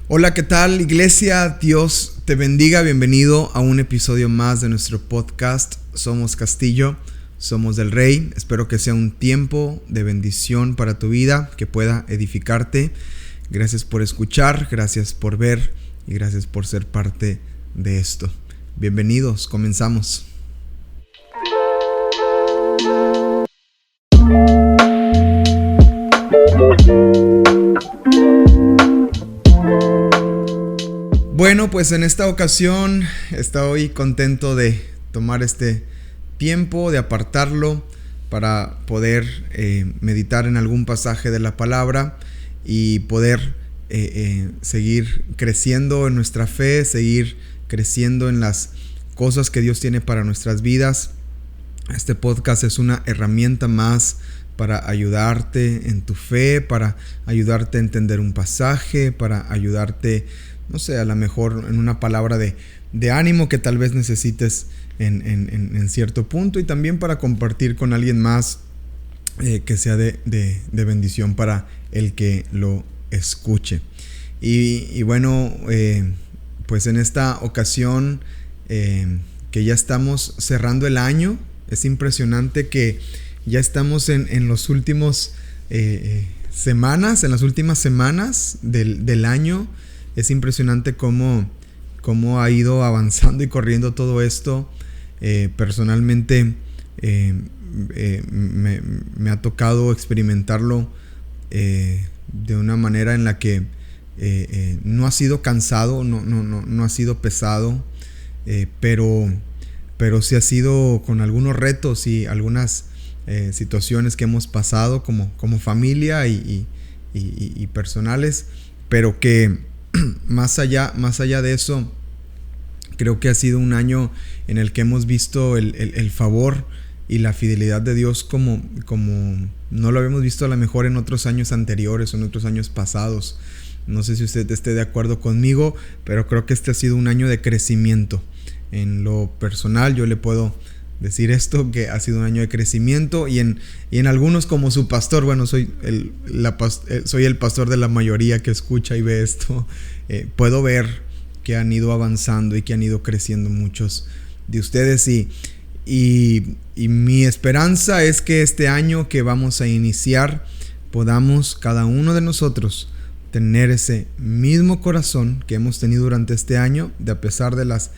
Hola, ¿qué tal, iglesia? Dios te bendiga, bienvenido a un episodio más de nuestro podcast. Somos Castillo, somos del Rey. Espero que sea un tiempo de bendición para tu vida, que pueda edificarte. Gracias por escuchar, gracias por ver y gracias por ser parte de esto. Bienvenidos, comenzamos. Bueno, pues en esta ocasión estoy contento de tomar este tiempo, de apartarlo para poder meditar en algún pasaje de la palabra y poder seguir creciendo en nuestra fe, seguir creciendo en las cosas que Dios tiene para nuestras vidas. Este podcast es una herramienta más para ayudarte en tu fe, para ayudarte a entender un pasaje, para ayudarte, no sé, a lo mejor en una palabra de ánimo que tal vez necesites en cierto punto, y también para compartir con alguien más que sea de bendición para el que lo escuche. Y bueno, pues en esta ocasión que ya estamos cerrando el año, es impresionante que ya estamos en los últimos semanas, en las últimas semanas del año. Es impresionante cómo ha ido avanzando y corriendo todo esto. Personalmente me ha tocado experimentarlo de una manera en la que no ha sido cansado, no ha sido pesado, pero sí ha sido con algunos retos y algunas situaciones que hemos pasado como familia y personales, pero que más allá de eso, creo que ha sido un año en el que hemos visto el favor y la fidelidad de Dios como no lo habíamos visto a lo mejor en otros años anteriores o en otros años pasados. No sé si usted esté de acuerdo conmigo, pero creo que este ha sido un año de crecimiento. En lo personal yo le puedo decir esto, que ha sido un año de crecimiento, y en algunos, como su pastor, bueno, soy el pastor de la mayoría que escucha y ve esto, puedo ver que han ido avanzando y que han ido creciendo muchos de ustedes, y mi esperanza es que este año que vamos a iniciar podamos cada uno de nosotros tener ese mismo corazón que hemos tenido durante este año, de a pesar de las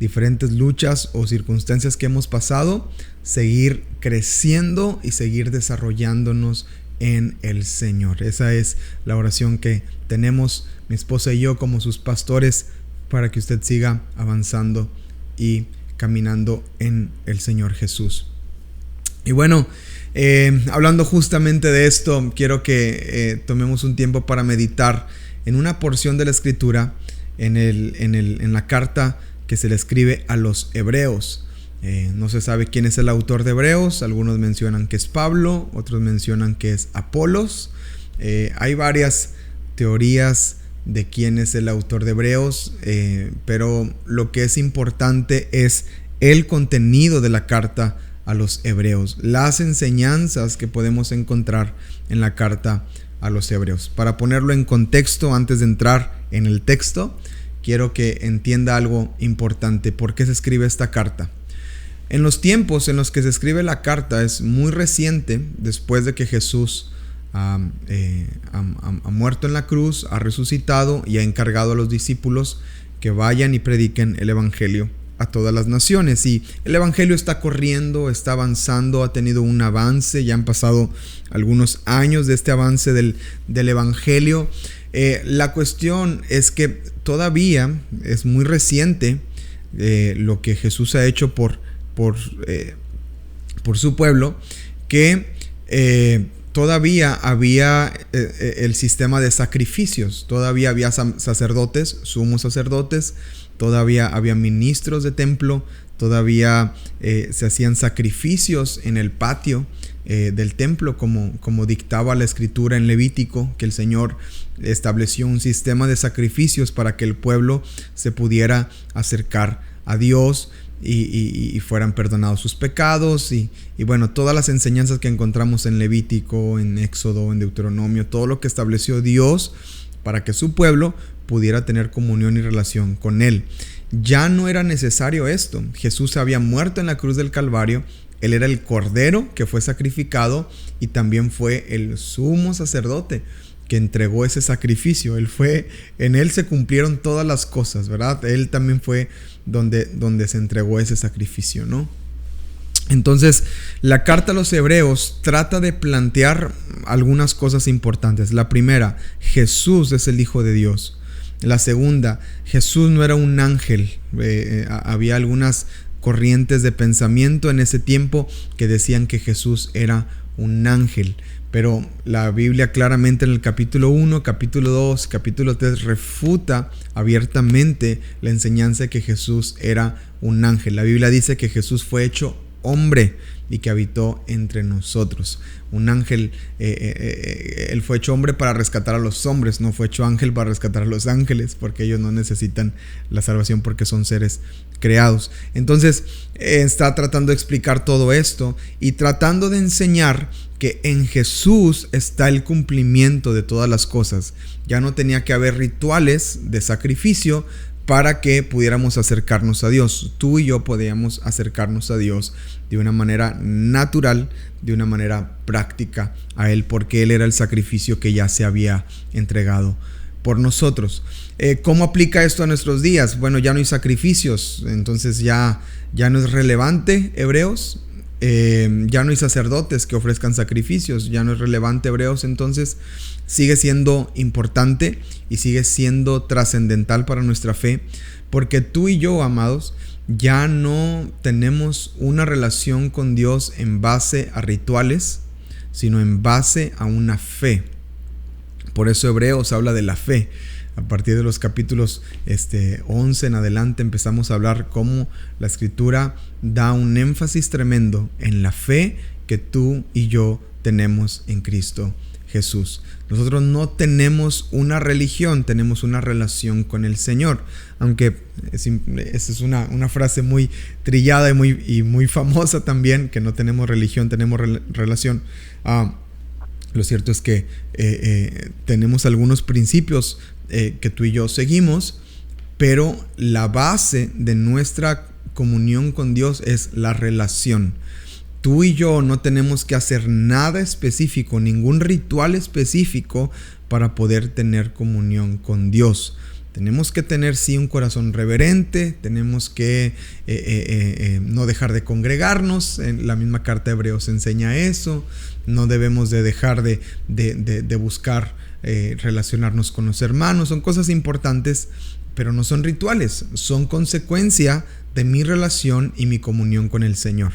diferentes luchas o circunstancias que hemos pasado, seguir creciendo y seguir desarrollándonos en el Señor. Esa es la oración que tenemos mi esposa y yo como sus pastores, para que usted siga avanzando y caminando en el Señor Jesús. Y bueno, hablando justamente de esto, quiero que tomemos un tiempo para meditar en una porción de la Escritura, en la carta que se le escribe a los Hebreos. No se sabe quién es el autor de Hebreos. Algunos mencionan que es Pablo, otros mencionan que es Apolos. Hay varias teorías de quién es el autor de Hebreos, pero lo que es importante es el contenido de la carta a los Hebreos, las enseñanzas que podemos encontrar en la carta a los Hebreos. Para ponerlo en contexto, antes de entrar en el texto, quiero que entienda algo importante. ¿Por qué se escribe esta carta? En los tiempos en los que se escribe la carta es muy reciente, después de que Jesús ha muerto en la cruz, ha resucitado y ha encargado a los discípulos que vayan y prediquen el evangelio a todas las naciones. Y el evangelio está corriendo, está avanzando, ha tenido un avance, ya han pasado algunos años de este avance del evangelio. La cuestión es que todavía es muy reciente lo que Jesús ha hecho por su pueblo, que todavía había el sistema de sacrificios, todavía había sacerdotes, sumos sacerdotes, todavía había ministros de templo, todavía se hacían sacrificios en el patio del templo, como dictaba la escritura en Levítico, que el Señor estableció un sistema de sacrificios para que el pueblo se pudiera acercar a Dios y fueran perdonados sus pecados, y bueno, todas las enseñanzas que encontramos en Levítico, en Éxodo, en Deuteronomio, todo lo que estableció Dios para que su pueblo pudiera tener comunión y relación con Él. Ya no era necesario esto. Jesús había muerto en la cruz del Calvario. Él era el cordero que fue sacrificado y también fue el sumo sacerdote que entregó ese sacrificio. En Él se cumplieron todas las cosas, ¿verdad? Él también fue donde se entregó ese sacrificio, ¿no? Entonces, la carta a los Hebreos trata de plantear algunas cosas importantes. La primera, Jesús es el Hijo de Dios. La segunda, Jesús no era un ángel. Había algunas corrientes de pensamiento en ese tiempo que decían que Jesús era un ángel. Pero la Biblia claramente en el capítulo 1, capítulo 2, capítulo 3 refuta abiertamente la enseñanza de que Jesús era un ángel. La Biblia dice que Jesús fue hecho hombre y que habitó entre nosotros. Un ángel, él fue hecho hombre para rescatar a los hombres, no fue hecho ángel para rescatar a los ángeles, porque ellos no necesitan la salvación porque son seres creados. Entonces está tratando de explicar todo esto y tratando de enseñar que en Jesús está el cumplimiento de todas las cosas. Ya no tenía que haber rituales de sacrificio para que pudiéramos acercarnos a Dios. Tú y yo podíamos acercarnos a Dios de una manera natural, de una manera práctica a Él, porque Él era el sacrificio que ya se había entregado por nosotros. ¿Cómo aplica esto a nuestros días? Bueno, ya no hay sacrificios, entonces ya no es relevante, Hebreos. Ya no hay sacerdotes que ofrezcan sacrificios, ya no es relevante, Hebreos. Entonces sigue siendo importante y sigue siendo trascendental para nuestra fe, porque tú y yo, amados, ya no tenemos una relación con Dios en base a rituales, sino en base a una fe. Por eso Hebreos habla de la fe. A partir de los capítulos 11 en adelante empezamos a hablar cómo la Escritura da un énfasis tremendo en la fe que tú y yo tenemos en Cristo Jesús. Nosotros no tenemos una religión, tenemos una relación con el Señor. Aunque esa es una frase muy trillada y muy famosa también, que no tenemos religión, tenemos relación. Lo cierto es que tenemos algunos principios que tú y yo seguimos, pero la base de nuestra comunión con Dios es la relación. Tú y yo no tenemos que hacer nada específico, ningún ritual específico para poder tener comunión con Dios. Tenemos que tener sí un corazón reverente, tenemos que no dejar de congregarnos. En la misma carta de Hebreos enseña eso. No debemos de dejar de buscar relacionarnos con los hermanos. Son cosas importantes, pero no son rituales, son consecuencia de mi relación y mi comunión con el Señor.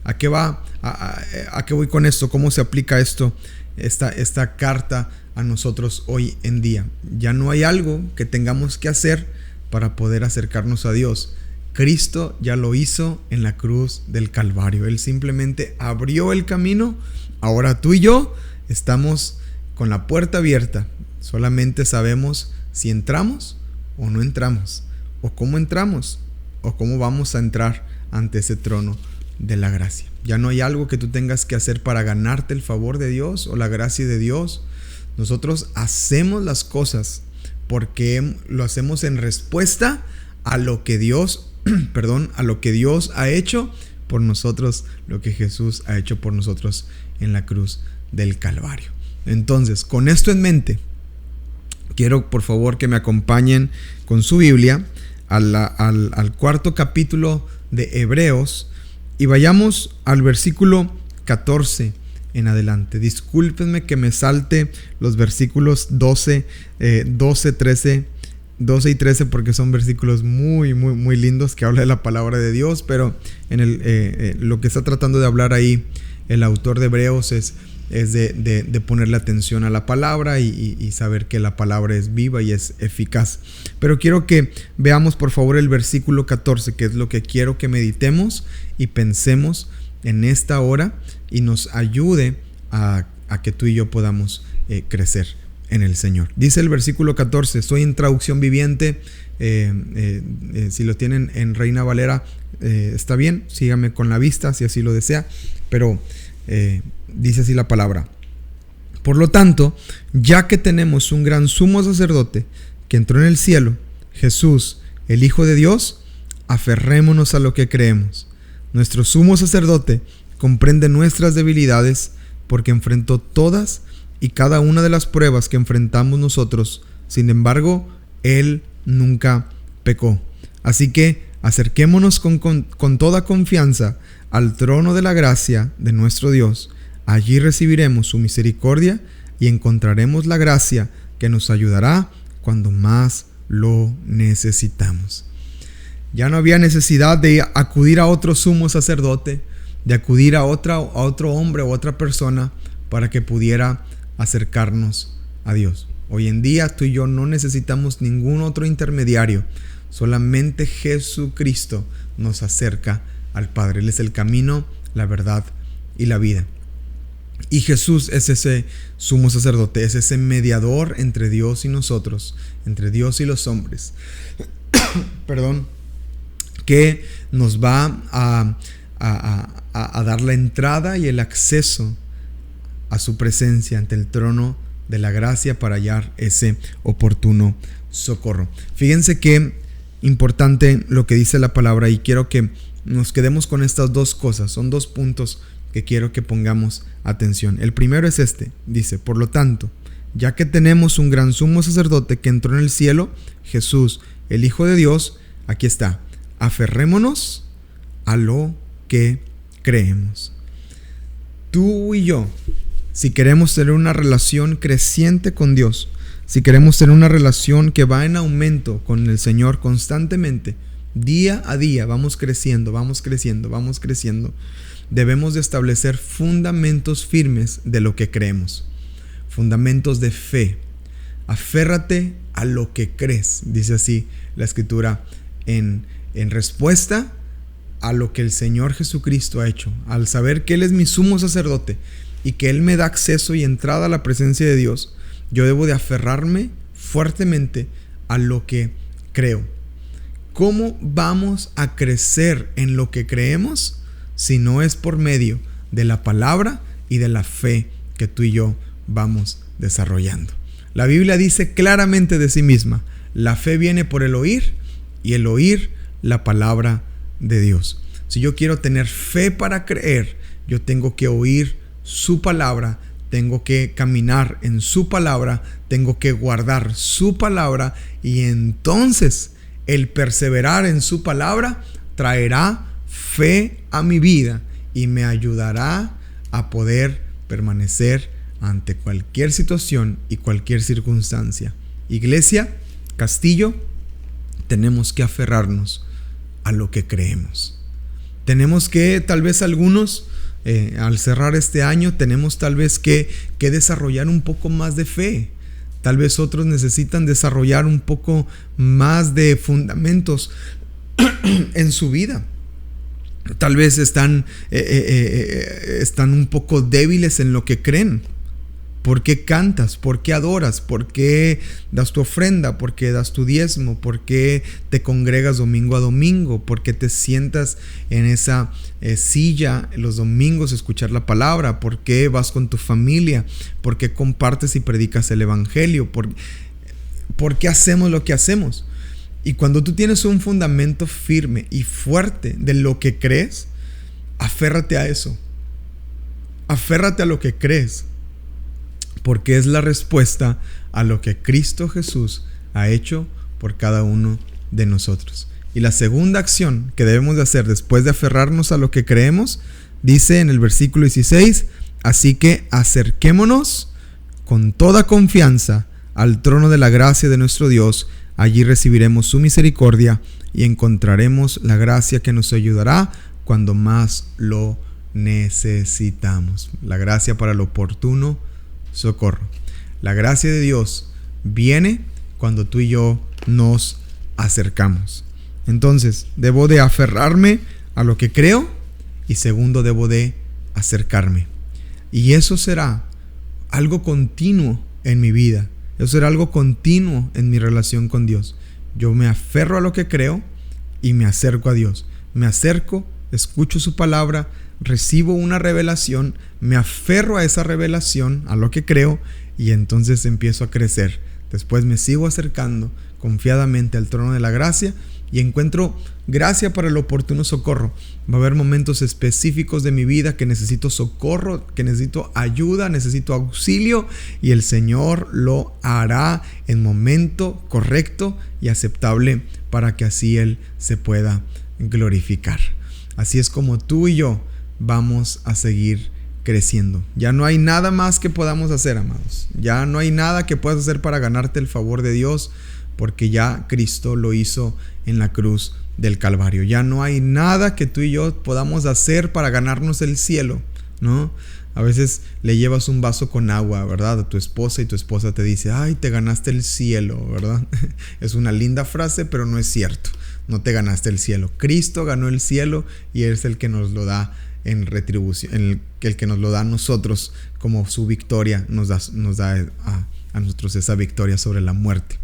¿A qué va? ¿A qué voy con esto? ¿Cómo se aplica esta carta a nosotros hoy en día? Ya no hay algo que tengamos que hacer para poder acercarnos a Dios. Cristo ya lo hizo en la cruz del Calvario. Él simplemente abrió el camino. Ahora tú y yo estamos con la puerta abierta. Solamente sabemos si entramos o no entramos, o cómo entramos, o cómo vamos a entrar ante ese trono de la gracia. Ya no hay algo que tú tengas que hacer para ganarte el favor de Dios o la gracia de Dios. Nosotros hacemos las cosas porque lo hacemos en respuesta a lo que Dios, a lo que Dios ha hecho por nosotros, lo que Jesús ha hecho por nosotros en la cruz del Calvario. Entonces, con esto en mente, quiero por favor que me acompañen con su Biblia al cuarto capítulo de Hebreos y vayamos al versículo 14 en adelante. Discúlpenme que me salte los versículos 12 y 13 porque son versículos muy lindos que habla de la palabra de Dios, pero en lo que está tratando de hablar ahí el autor de Hebreos es de ponerle atención a la palabra y saber que la palabra es viva y es eficaz. Pero quiero que veamos por favor el versículo 14, que es lo que quiero que meditemos y pensemos en esta hora y nos ayude a que tú y yo podamos crecer en el Señor. Dice el versículo 14, estoy en traducción viviente. Si lo tienen en Reina Valera está bien, sígame con la vista si así lo desea, pero dice así la palabra: por lo tanto, ya que tenemos un gran sumo sacerdote que entró en el cielo, Jesús, el Hijo de Dios, aferrémonos a lo que creemos. Nuestro sumo sacerdote comprende nuestras debilidades porque enfrentó todas y cada una de las pruebas que enfrentamos nosotros. Sin embargo, Él nunca pecó. Así que acerquémonos con toda confianza al trono de la gracia de nuestro Dios. Allí recibiremos su misericordia y encontraremos la gracia que nos ayudará cuando más lo necesitamos. Ya no había necesidad de acudir a otro sumo sacerdote, de acudir a otro hombre o otra persona para que pudiera acercarnos a Dios. Hoy en día tú y yo no necesitamos ningún otro intermediario. Solamente Jesucristo nos acerca al Padre. Él es el camino, la verdad y la vida. Y Jesús es ese sumo sacerdote, es ese mediador entre Dios y nosotros, entre Dios y los hombres. Perdón, que nos va a dar la entrada y el acceso a su presencia ante el trono de la gracia para hallar ese oportuno socorro. Fíjense qué importante lo que dice la palabra, y quiero que nos quedemos con estas dos cosas. Son dos puntos que quiero que pongamos atención. El primero es este, dice: por lo tanto, ya que tenemos un gran sumo sacerdote que entró en el cielo, Jesús, el Hijo de Dios, aquí está, aferrémonos a lo que creemos. Tú y yo, si queremos tener una relación creciente con Dios, si queremos tener una relación que va en aumento con el Señor constantemente, día a día, vamos creciendo, debemos de establecer fundamentos firmes de lo que creemos, fundamentos de fe. Aférrate a lo que crees, dice así la Escritura, en respuesta a lo que el Señor Jesucristo ha hecho. Al saber que Él es mi sumo sacerdote y que Él me da acceso y entrada a la presencia de Dios, yo debo de aferrarme fuertemente a lo que creo. ¿Cómo vamos a crecer en lo que creemos si no es por medio de la palabra y de la fe que tú y yo vamos desarrollando? La Biblia dice claramente de sí misma: la fe viene por el oír, y el oír la palabra de Dios. Si yo quiero tener fe para creer, yo tengo que oír su palabra, tengo que caminar en su palabra, tengo que guardar su palabra, y entonces el perseverar en su palabra traerá fe a mi vida y me ayudará a poder permanecer ante cualquier situación y cualquier circunstancia. Iglesia, Castillo, tenemos que aferrarnos a lo que creemos. Tenemos que, tal vez algunos, al cerrar este año, tenemos tal vez que desarrollar un poco más de fe. Tal vez otros necesitan desarrollar un poco más de fundamentos en su vida. Tal vez están un poco débiles en lo que creen. ¿Por qué cantas? ¿Por qué adoras? ¿Por qué das tu ofrenda? ¿Por qué das tu diezmo? ¿Por qué te congregas domingo a domingo? ¿Por qué te sientas en esa silla los domingos a escuchar la palabra? ¿Por qué vas con tu familia? ¿Por qué compartes y predicas el evangelio? ¿Por qué hacemos lo que hacemos? Y cuando tú tienes un fundamento firme y fuerte de lo que crees, aférrate a eso. Aférrate a lo que crees, porque es la respuesta a lo que Cristo Jesús ha hecho por cada uno de nosotros. Y la segunda acción que debemos de hacer después de aferrarnos a lo que creemos, dice en el versículo 16: así que acerquémonos con toda confianza al trono de la gracia de nuestro Dios. Allí recibiremos su misericordia y encontraremos la gracia que nos ayudará cuando más lo necesitamos. La gracia para el oportuno socorro. La gracia de Dios viene cuando tú y yo nos acercamos. Entonces, debo de aferrarme a lo que creo, y segundo, debo de acercarme. Y eso será algo continuo en mi vida. Eso será algo continuo en mi relación con Dios. Yo me aferro a lo que creo y me acerco a Dios. Me acerco, escucho su palabra, recibo una revelación, me aferro a esa revelación, a lo que creo, y entonces empiezo a crecer Después me sigo acercando confiadamente al trono de la gracia y encuentro gracia para el oportuno socorro. Va a haber momentos específicos de mi vida que necesito socorro, que necesito ayuda, necesito auxilio, y el Señor lo hará en momento correcto y aceptable para que así Él se pueda glorificar. Así es como tú y yo vamos a seguir creciendo. Ya no hay nada más que podamos hacer, amados. Ya no hay nada que puedas hacer para ganarte el favor de Dios, porque ya Cristo lo hizo en la cruz del Calvario. Ya no hay nada que tú y yo podamos hacer para ganarnos el cielo, ¿no? A veces le llevas un vaso con agua, ¿verdad?, a tu esposa, y tu esposa te dice: ay, te ganaste el cielo, ¿verdad? Es una linda frase, pero no es cierto. No te ganaste el cielo. Cristo ganó el cielo y es el que nos lo da en retribución, el que nos lo da a nosotros como su victoria, nos da a nosotros esa victoria sobre la muerte.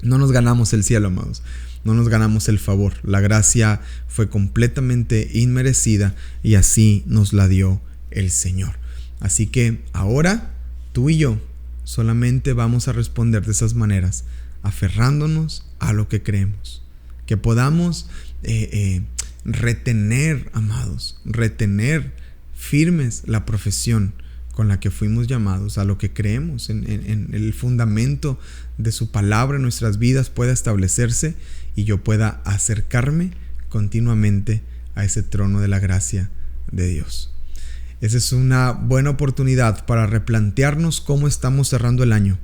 No nos ganamos el cielo, amados. No nos ganamos el favor. La gracia fue completamente inmerecida y así nos la dio el Señor. Así que ahora tú y yo solamente vamos a responder de esas maneras, aferrándonos a lo que creemos. Que podamos retener, amados, retener firmes la profesión con la que fuimos llamados, a lo que creemos, en el fundamento de su palabra en nuestras vidas pueda establecerse y yo pueda acercarme continuamente a ese trono de la gracia de Dios. Esa es una buena oportunidad para replantearnos cómo estamos cerrando el año,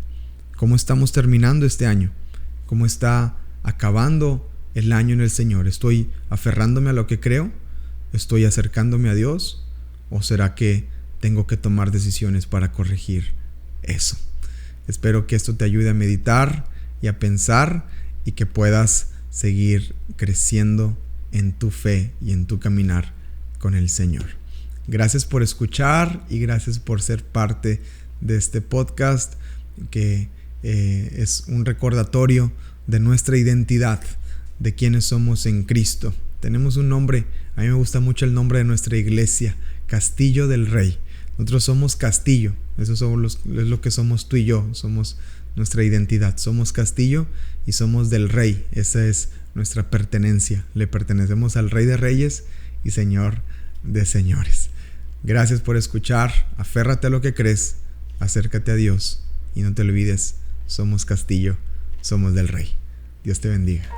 cómo estamos terminando este año, cómo está acabando el año en el Señor. ¿Estoy aferrándome a lo que creo? ¿Estoy acercándome a Dios? ¿O será que tengo que tomar decisiones para corregir eso? Espero que esto te ayude a meditar y a pensar, y que puedas seguir creciendo en tu fe y en tu caminar con el Señor. Gracias por escuchar y gracias por ser parte de este podcast, que es un recordatorio de nuestra identidad, de quiénes somos en Cristo. Tenemos un nombre. A mí me gusta mucho el nombre de nuestra iglesia: Castillo del Rey. Nosotros somos castillo. Eso es lo que somos tú y yo. Somos nuestra identidad. Somos castillo y somos del Rey. Esa es nuestra pertenencia. Le pertenecemos al Rey de Reyes y Señor de Señores. Gracias por escuchar. Aférrate a lo que crees. Acércate a Dios y no te olvides: somos castillo, somos del Rey. Dios te bendiga.